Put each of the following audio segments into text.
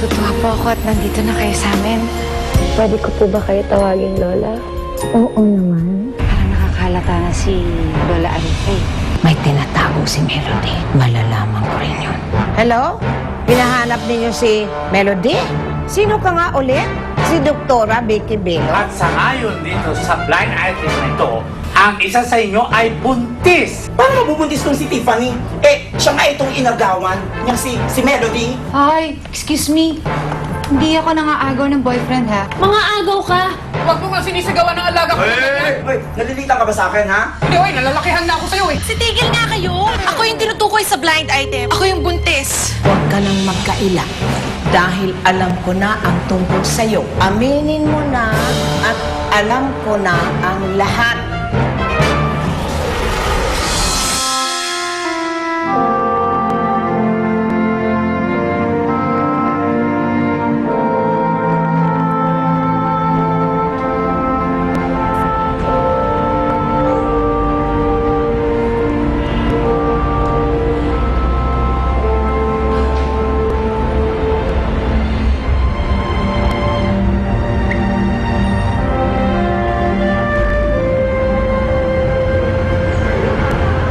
Natutuwa po ako at nandito na kayo sa amin. Pwede ko po ba kayo tawagin Lola? Oo naman. Parang nakakalata na si Lola Arife. May tinatago si Melody. Malalaman ko rin yun. Hello? Hinahanap ninyo si Melody? Sino ka nga ulit? Si Doktora Vicky Bello? At sa ngayon dito sa blind item na ito, ang isa sa inyo ay buntis. Paano mabubuntis tong si Tiffany? Eh, siya nga itong inagawan niyang si Melody. Ay, excuse me. Hindi ako nangaagaw ng boyfriend, ha? Mga agaw ka! Huwag mo nga sinisigawan ng alaga ko. Hoy, nalilita ka ba sa akin, ha? Hindi, oy, nalalakihan na ako sa'yo eh. Sitigil nga kayo! Ako yung tinutukoy sa blind item. Ako yung buntis. Huwag ka nang magkaila. Dahil alam ko na ang tungkol sa'yo. Aminin mo na at alam ko na ang lahat.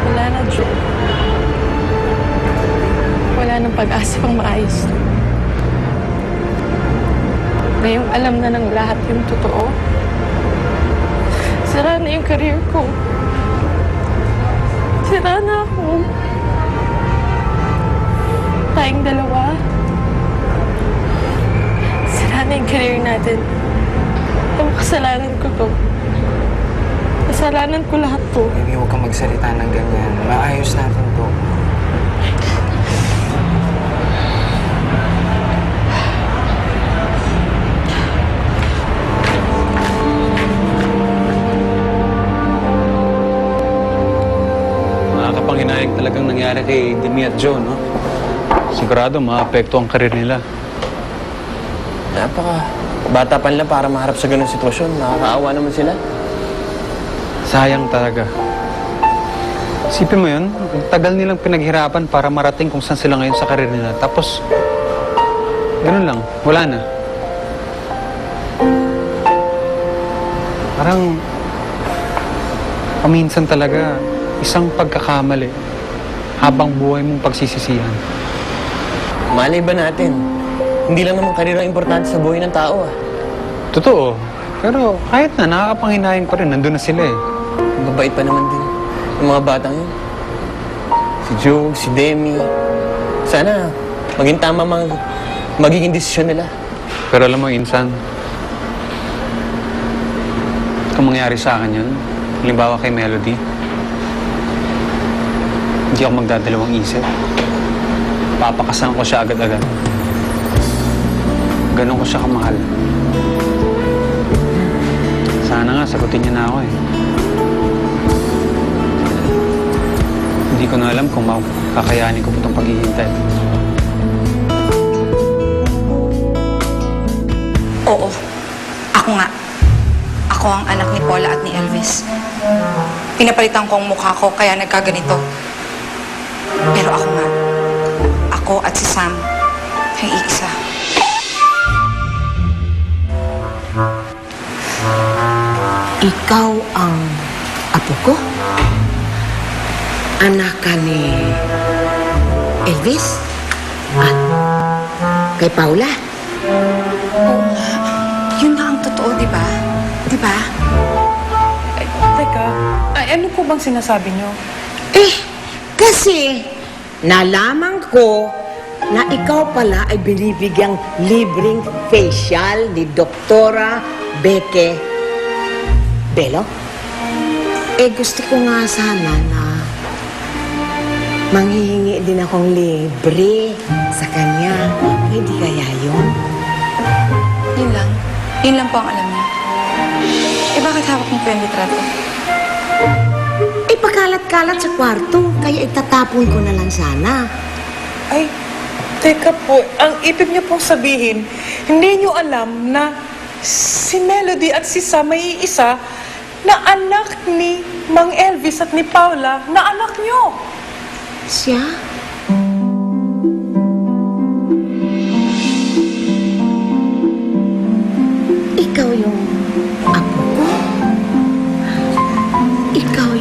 Wala na, Joe. Wala nang pag-asa pang maayos. Ngayong alam na ng lahat yung totoo. Sira na yung career ko. Sira na ako. Tayong dalawa. Sira na yung career natin. Ang kasalanan ko to. Kasalanan ko lahat to. Baby, huwag kang magsalita ng ganyan. Maayos natin to. Nakakapanghinayang talagang nangyari kay Demi at Joe, no? Sigurado maapekto ang karir nila. Bata pa nila para maharap sa ganung sitwasyon. Nakakaawa naman sila. Sayang talaga. Isipin mo yun, ang tagal nilang pinaghirapan para marating kung saan sila ngayon sa karir nila. Tapos, ganun lang, wala na. Parang, paminsan talaga, isang pagkakamali habang buhay mong pagsisisihan. Malay ba natin? Hindi lang naman karir ang importante sa buhay ng tao, ah. Totoo. Pero kahit na, nakakapanghinayang pa rin. Nandun na sila eh. Mabait pa naman din yung mga batang yun. Si Joe, si Demi. Sana maging tama magiging desisyon nila. Pero alam mo, Insan, kung mangyari sa akin yun, halimbawa kay Melody, hindi ako magdadalawang isip. Papakasan ko siya agad-agad. Ganon ko siya kamahal. Sana nga, sagutin niya na ako eh. Hindi ko na alam kung kakayanin ko po itong paghihintay. Oo. Ako nga. Ako ang anak ni Paula at ni Elvis. Pinapalitan ko ang mukha ko kaya nagkaganito. Pero ako nga. Ako at si Sam ay iisa. Ikaw ang apo ko? Anak ka ni Elvis? At kay Paula? Oo nga. Yun nga ang totoo, di ba? Di ba? Ay, teka, ano po bang sinasabi niyo? Kasi nalaman ko na ikaw pala ay binibigyang libreng facial ni Doktora Vicky Bello. Gusto ko nga sana na manghihingi din akong libre sa kanya. Hindi kaya yun? Yun lang. Yun lang po ang alam niya. Bakit hawak mo po yung litrato? Pagkalat-kalat sa kwarto, kaya itatapon ko na lang sana. Ay, teka po, ang ibig niyo pong sabihin, hindi niyo alam na si Melody at si Sam ay iisa na anak ni Mang Elvis at ni Paula na anak niyo. Siya? yung apo ko. Ikaw